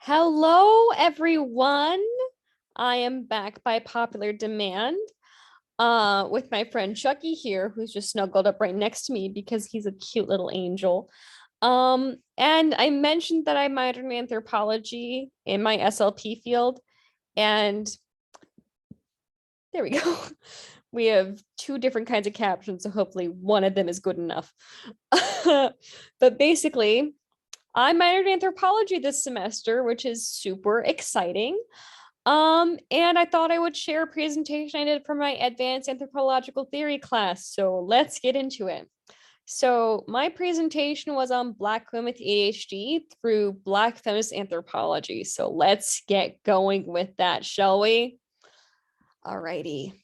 Hello, everyone. I am back by popular demand with my friend Chucky here, who's just snuggled up right next to me because he's a cute little angel. And I mentioned that I minored in anthropology in my SLP field, and there we go. We have two different kinds of captions, so hopefully one of them is good enough. But basically, I minored in anthropology this semester, which is super exciting. And I thought I would share a presentation I did for my advanced anthropological theory class. So let's get into it. So my presentation was on Black women with ADHD through Black feminist anthropology. So let's get going with that, shall we? Alrighty.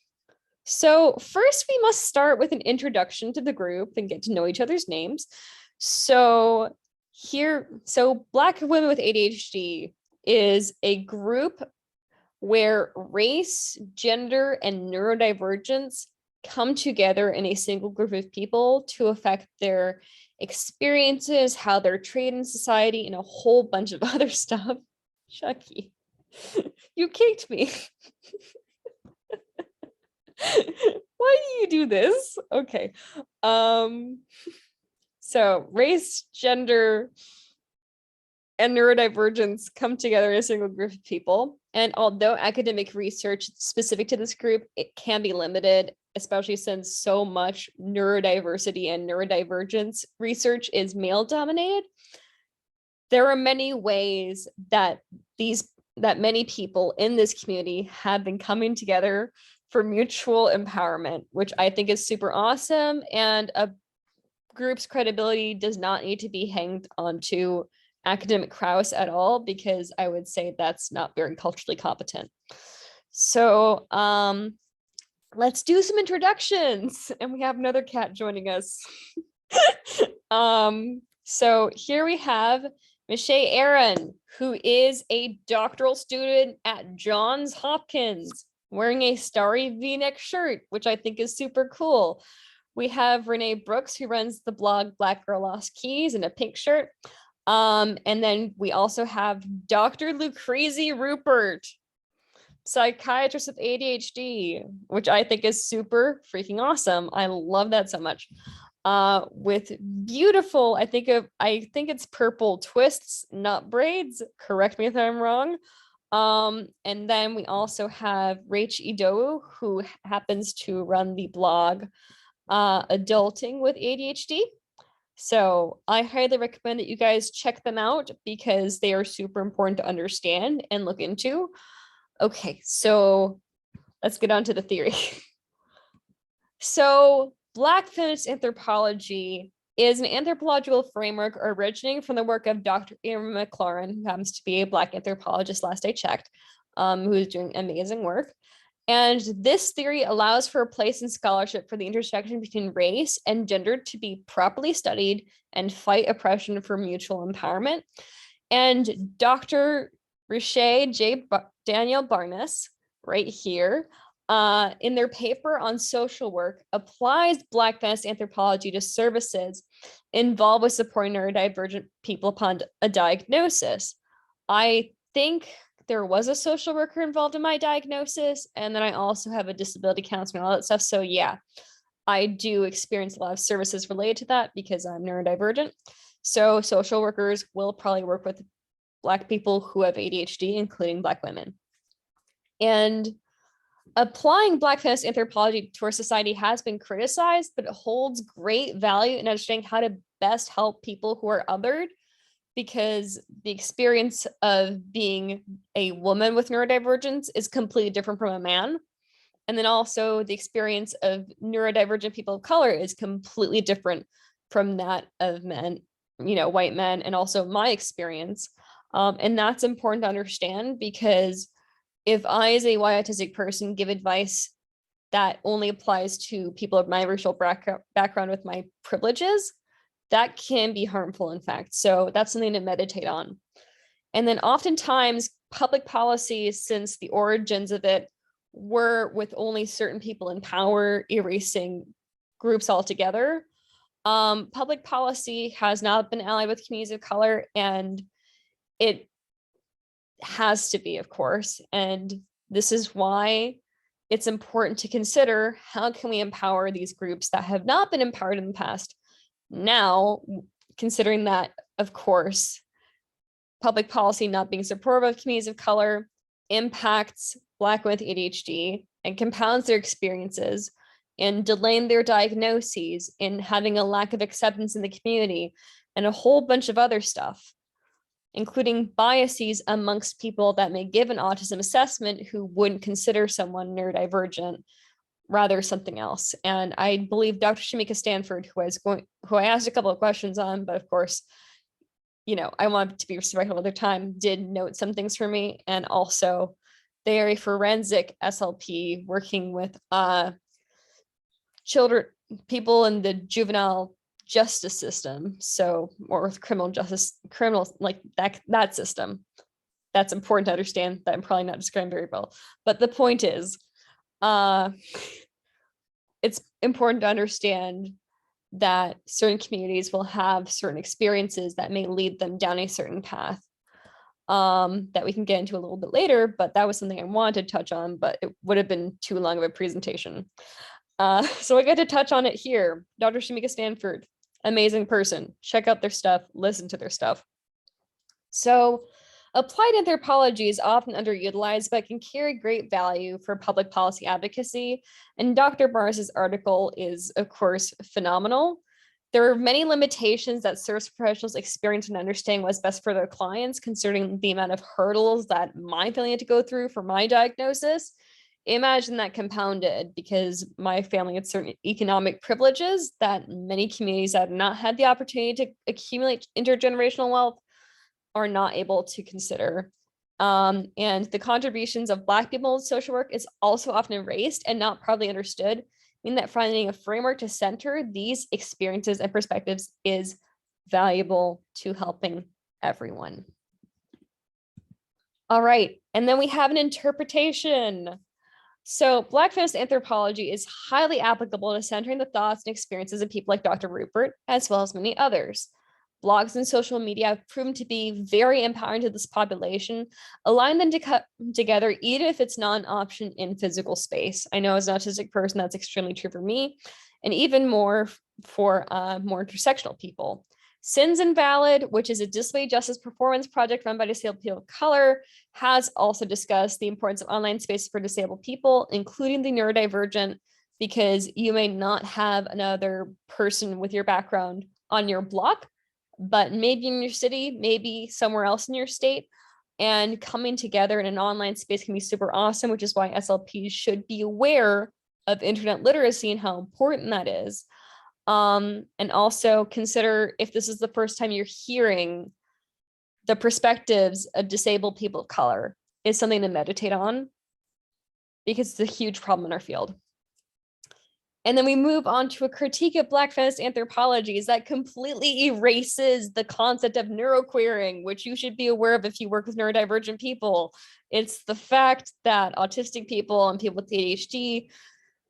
So first we must start with an introduction to the group and get to know each other's names. So Black women with ADHD is a group where race, gender, and neurodivergence come together in a single group of people to affect their experiences, how they're treated in society, and a whole bunch of other stuff. Chucky, you kicked me. Why do you do this? Okay. So race, gender, and neurodivergence come together in a single group of people. And although academic research specific to this group, it can be limited, especially since so much neurodiversity and neurodivergence research is male dominated. There are many ways that many people in this community have been coming together for mutual empowerment, which I think is super awesome. And a group's credibility does not need to be hanged onto academic prowess at all, because I would say that's not very culturally competent. So let's do some introductions. And we have another cat joining us. So here we have Michelle Aaron, who is a doctoral student at Johns Hopkins, wearing a starry V-neck shirt, which I think is super cool. We have Renee Brooks, who runs the blog Black Girl Lost Keys, in a pink shirt. And then we also have Dr. Lucrezi Rupert, psychiatrist with ADHD, which I think is super freaking awesome. I love that so much. With beautiful, I think it's purple twists, not braids. Correct me if I'm wrong. And then we also have Rach Idowu, who happens to run the blog Adulting with ADHD. So I highly recommend that you guys check them out because they are super important to understand and look into. Okay, so let's get on to the theory. So Black feminist anthropology is an anthropological framework originating from the work of Dr. Irma McClaurin, who happens to be a Black anthropologist last I checked, who is doing amazing work. And this theory allows for a place in scholarship for the intersection between race and gender to be properly studied and fight oppression for mutual empowerment. And Dr. Riche J. Daniel Barnes, right here, in their paper on social work, applies Black feminist anthropology to services involved with supporting neurodivergent people upon a diagnosis. I think there was a social worker involved in my diagnosis, and then I also have a disability counselor and all that stuff. So yeah, I do experience a lot of services related to that because I'm neurodivergent. So social workers will probably work with Black people who have ADHD, including Black women. And applying Black feminist anthropology to our society has been criticized, but it holds great value in understanding how to best help people who are othered, because the experience of being a woman with neurodivergence is completely different from a man. And then also the experience of neurodivergent people of color is completely different from that of men, white men, and also my experience. And that's important to understand, because if I, as a white autistic person, give advice that only applies to people of my racial background with my privileges, that can be harmful, in fact. So that's something to meditate on. And then oftentimes public policies, since the origins of it were with only certain people in power, erasing groups altogether, public policy has not been allied with communities of color, and it has to be, of course. And this is why it's important to consider how can we empower these groups that have not been empowered in the past. Now, considering that, of course, public policy not being supportive of communities of color impacts Black women with ADHD and compounds their experiences and delaying their diagnoses and having a lack of acceptance in the community and a whole bunch of other stuff, including biases amongst people that may give an autism assessment who wouldn't consider someone neurodivergent, rather something else. And I believe Dr. Shameka Stanford, who I asked a couple of questions on, but of course, I want to be respectful of their time, did note some things for me. And also they are a forensic SLP working with people in the juvenile justice system. So, or with criminals like that system. That's important to understand. That I'm probably not describing very well. But the point is, it's important to understand that certain communities will have certain experiences that may lead them down a certain path, that we can get into a little bit later, but that was something I wanted to touch on, but it would have been too long of a presentation. So I get to touch on it here. Dr. Shameka Stanford, amazing person. Check out their stuff, listen to their stuff. So applied anthropology is often underutilized, but can carry great value for public policy advocacy. And Dr. Barnes's article is, of course, phenomenal. There are many limitations that service professionals experience in understanding what's best for their clients, considering the amount of hurdles that my family had to go through for my diagnosis. Imagine that compounded because my family had certain economic privileges that many communities that have not had the opportunity to accumulate intergenerational wealth are not able to consider. And the contributions of Black people in social work is also often erased and not properly understood, meaning that finding a framework to center these experiences and perspectives is valuable to helping everyone. All right, and then we have an interpretation. So Black feminist anthropology is highly applicable to centering the thoughts and experiences of people like Dr. Rupert, as well as many others. Blogs and social media have proven to be very empowering to this population, allowing them to come together, even if it's not an option in physical space. I know as an autistic person, that's extremely true for me, and even more for more intersectional people. Sins Invalid, which is a disability justice performance project run by disabled people of color, has also discussed the importance of online spaces for disabled people, including the neurodivergent, because you may not have another person with your background on your block, but maybe in your city, maybe somewhere else in your state, and coming together in an online space can be super awesome, which is why SLPs should be aware of internet literacy and how important that is. And also consider if this is the first time you're hearing the perspectives of disabled people of color is something to meditate on, because it's a huge problem in our field. And then we move on to a critique of Black feminist anthropologies that completely erases the concept of neuroqueering, which you should be aware of if you work with neurodivergent people. It's the fact that autistic people and people with ADHD,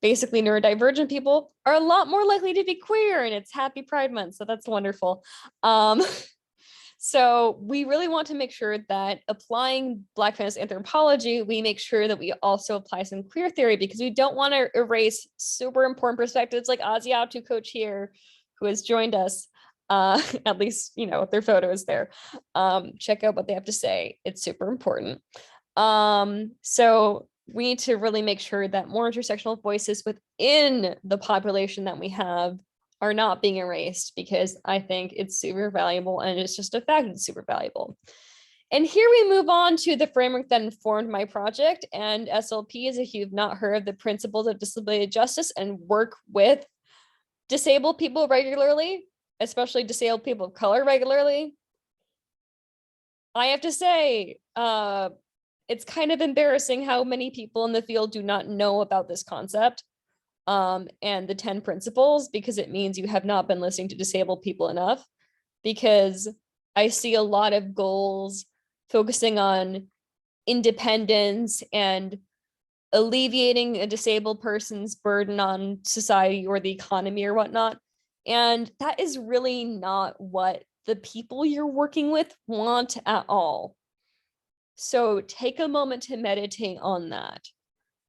basically neurodivergent people, are a lot more likely to be queer, and it's Happy Pride Month, so that's wonderful. So we really want to make sure that applying Black feminist anthropology, we make sure that we also apply some queer theory, because we don't want to erase super important perspectives like Asiatu coach here, who has joined us. At least, their photo is there. Check out what they have to say. It's super important. So we need to really make sure that more intersectional voices within the population that we have are not being erased, because I think it's super valuable, and it's just a fact it's super valuable. And here we move on to the framework that informed my project. And SLPs, if you've not heard of the principles of disability justice and work with disabled people regularly, especially disabled people of color regularly, I have to say, it's kind of embarrassing how many people in the field do not know about this concept. And the 10 principles, because it means you have not been listening to disabled people enough, because I see a lot of goals focusing on independence and alleviating a disabled person's burden on society or the economy or whatnot. And that is really not what the people you're working with want at all. So take a moment to meditate on that,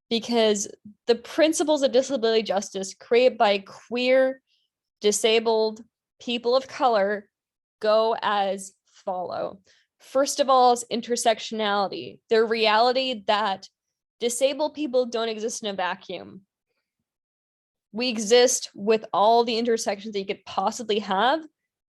because the principles of disability justice created by queer, disabled, people of color go as follow. First of all is intersectionality, the reality that disabled people don't exist in a vacuum. We exist with all the intersections that you could possibly have,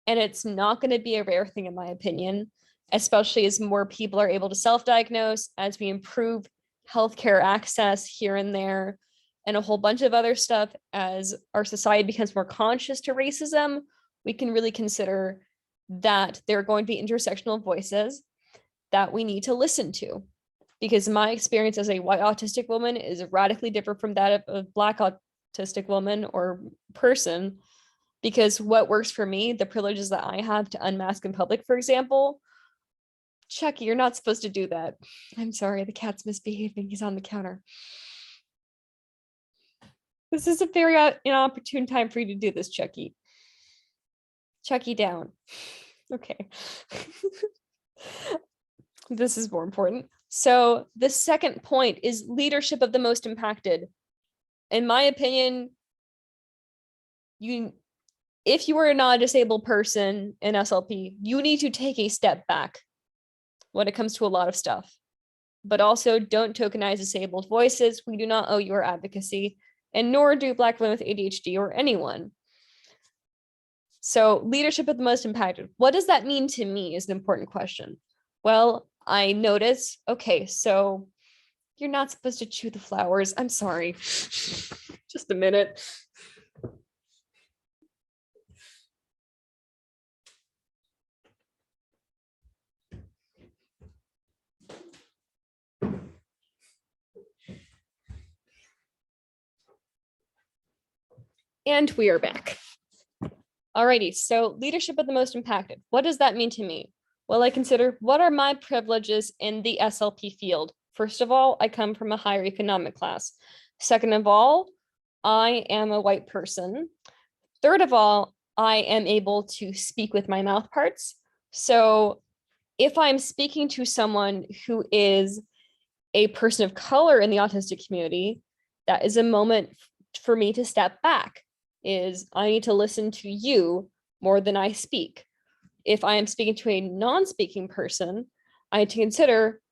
and it's not going to be a rare thing, in my opinion, especially as more people are able to self-diagnose, as we improve healthcare access here and there, and a whole bunch of other stuff. As our society becomes more conscious to racism, we can really consider that there are going to be intersectional voices that we need to listen to. Because my experience as a white autistic woman is radically different from that of a Black autistic woman or person, because what works for me, the privileges that I have to unmask in public, for example. Chucky, you're not supposed to do that. I'm sorry, the cat's misbehaving. He's on the counter. This is a very inopportune time for you to do this, Chucky. Chucky down. Okay. This is more important. So the second point is leadership of the most impacted. In my opinion, if you are a non-disabled person in SLP, you need to take a step back when it comes to a lot of stuff. But also don't tokenize disabled voices. We do not owe your advocacy, and nor do Black women with ADHD or anyone. So leadership of the most impacted. What does that mean to me is an important question. Well, I notice, okay, so you're not supposed to chew the flowers. I'm sorry. Just a minute. And we are back. Alrighty, so leadership of the most impacted. What does that mean to me? Well, I consider, what are my privileges in the SLP field? First of all, I come from a higher economic class. Second of all, I am a white person. Third of all, I am able to speak with my mouth parts. So if I'm speaking to someone who is a person of color in the autistic community, that is a moment for me to step back. Is I need to listen to you more than I speak. If I am speaking to a non-speaking person, I need to consider,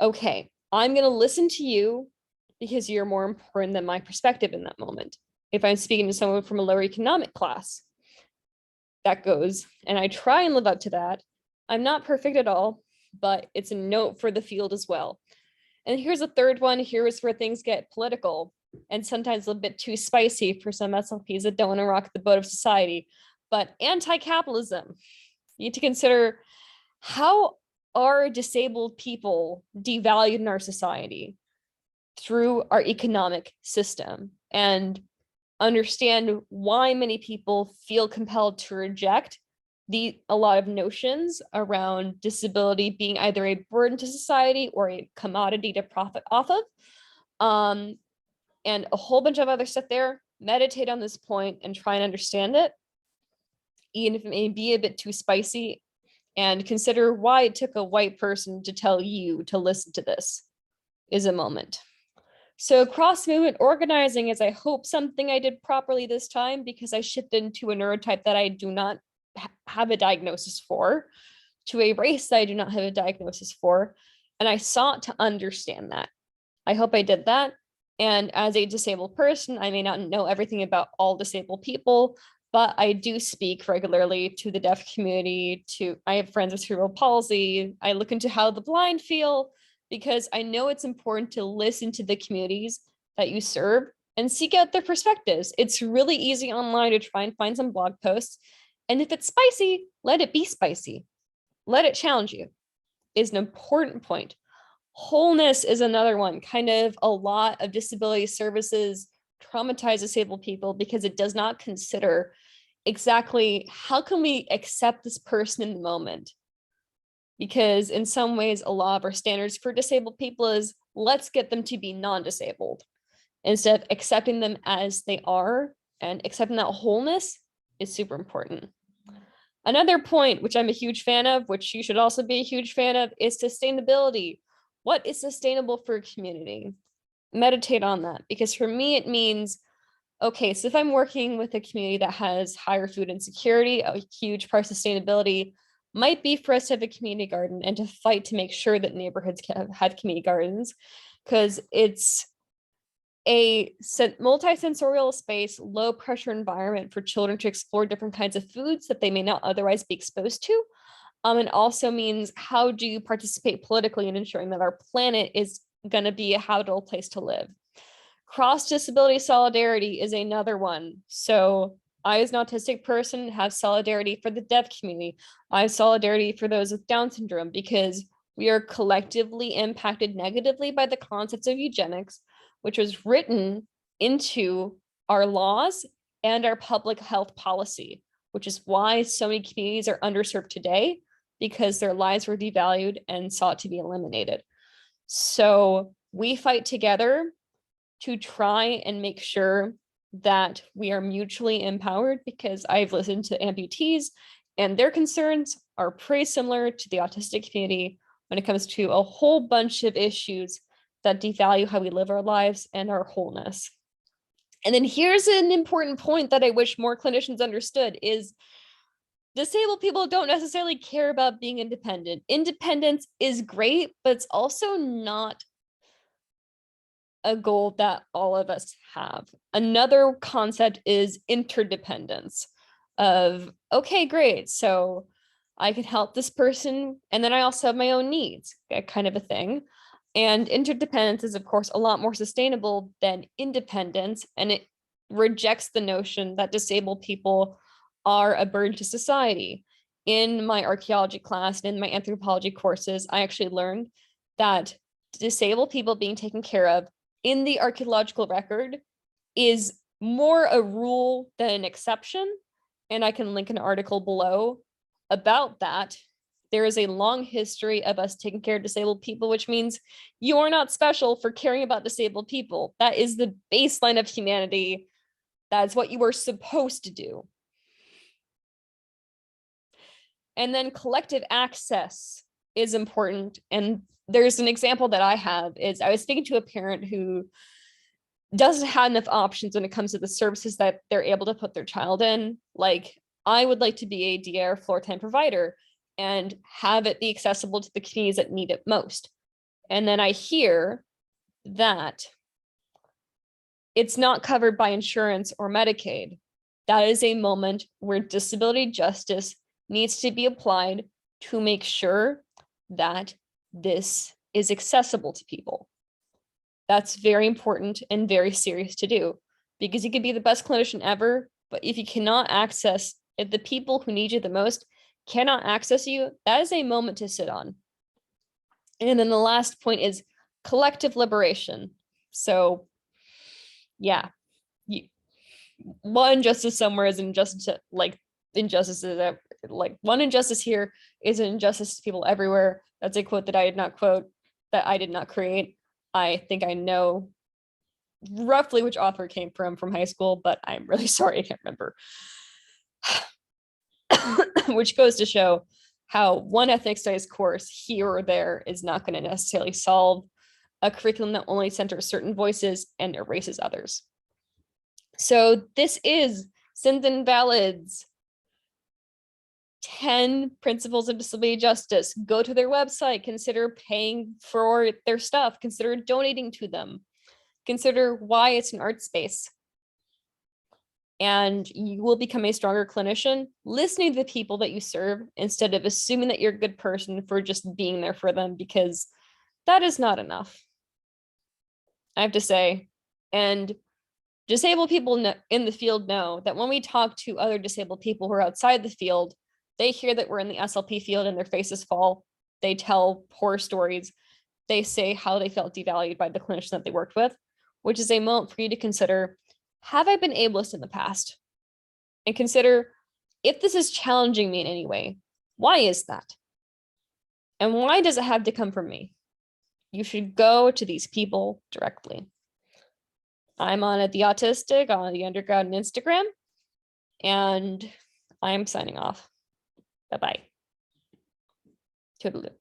okay, I'm going to listen to you because you're more important than my perspective in that moment. If I'm speaking to someone from a lower economic class, that goes, and I try and live up to that. I'm not perfect at all, but it's a note for the field as well. And here's a third one. Here is where things get political and sometimes a little bit too spicy for some SLPs that don't want to rock the boat of society. But anti-capitalism, you need to consider, how are disabled people devalued in our society through our economic system, and understand why many people feel compelled to reject a lot of notions around disability being either a burden to society or a commodity to profit off of. And a whole bunch of other stuff there. Meditate on this point and try and understand it, even if it may be a bit too spicy, and consider why it took a white person to tell you to listen to this is a moment. So cross-movement organizing is, I hope, something I did properly this time, because I shifted into a neurotype that I do not have a diagnosis for, to a race that I do not have a diagnosis for, and I sought to understand that. I hope I did that. And as a disabled person, I may not know everything about all disabled people, but I do speak regularly to the deaf community. I have friends with cerebral palsy. I look into how the blind feel, because I know it's important to listen to the communities that you serve and seek out their perspectives. It's really easy online to try and find some blog posts. And if it's spicy, let it be spicy. Let it challenge you, is an important point. Wholeness is another one. Kind of a lot of disability services traumatize disabled people because it does not consider exactly how can we accept this person in the moment. Because in some ways, a lot of our standards for disabled people is, let's get them to be non-disabled, instead of accepting them as they are, and accepting that wholeness is super important. Another point, which I'm a huge fan of, which you should also be a huge fan of, is sustainability. What is sustainable for a community? Meditate on that, because for me, it means, okay, so if I'm working with a community that has higher food insecurity, a huge part of sustainability might be for us to have a community garden and to fight to make sure that neighborhoods have community gardens, because it's a multi-sensorial space, low pressure environment for children to explore different kinds of foods that they may not otherwise be exposed to. And also means, how do you participate politically in ensuring that our planet is going to be a habitable place to live? Cross disability solidarity is another one. So I, as an autistic person, have solidarity for the deaf community. I have solidarity for those with Down syndrome, because we are collectively impacted negatively by the concepts of eugenics, which was written into our laws and our public health policy, which is why so many communities are underserved today, because their lives were devalued and sought to be eliminated. So we fight together to try and make sure that we are mutually empowered, because I've listened to amputees and their concerns are pretty similar to the autistic community when it comes to a whole bunch of issues that devalue how we live our lives and our wholeness. And then here's an important point that I wish more clinicians understood is disabled people don't necessarily care about being independent. Independence is great, but it's also not a goal that all of us have. Another concept is interdependence of, okay, great. So I can help this person, and then I also have my own needs, kind of a thing. And interdependence is, of course, a lot more sustainable than independence, and it rejects the notion that disabled people are a burden to society. In my archaeology class and in my anthropology courses, I actually learned that disabled people being taken care of in the archaeological record is more a rule than an exception. And I can link an article below about that. There is a long history of us taking care of disabled people, which means you are not special for caring about disabled people. That is the baseline of humanity. That's what you were supposed to do. And then collective access is important. And there's an example that I have is I was speaking to a parent who doesn't have enough options when it comes to the services that they're able to put their child in. Like, I would like to be a DA or floor time provider and have it be accessible to the communities that need it most. And then I hear that it's not covered by insurance or Medicaid. That is a moment where disability justice needs to be applied to make sure that this is accessible to people. That's very important and very serious to do, because you could be the best clinician ever, but if you cannot access, if the people who need you the most cannot access you, that is a moment to sit on. And then the last point is collective liberation. So yeah, one injustice somewhere is injustice, like injustices, like one injustice here is an injustice to people everywhere. That's a quote that I did not quote, that I did not create. I think I know roughly which author it came from high school, but I'm really sorry, I can't remember. Which goes to show how one ethnic studies course here or there is not going to necessarily solve a curriculum that only centers certain voices and erases others. So this is Sins and Invalids 10 principles of disability justice. Go to their website, consider paying for their stuff, consider donating to them, consider why it's an art space. And you will become a stronger clinician listening to the people that you serve instead of assuming that you're a good person for just being there for them, because that is not enough, I have to say. And disabled people in the field know that when we talk to other disabled people who are outside the field, they hear that we're in the SLP field and their faces fall. They tell horror stories. They say how they felt devalued by the clinician that they worked with, which is a moment for you to consider, have I been ableist in the past? And consider, if this is challenging me in any way, why is that? And why does it have to come from me? You should go to these people directly. I'm on The Autistic, on the Underground and Instagram, and I'm signing off. Bye-bye. Toodaloo.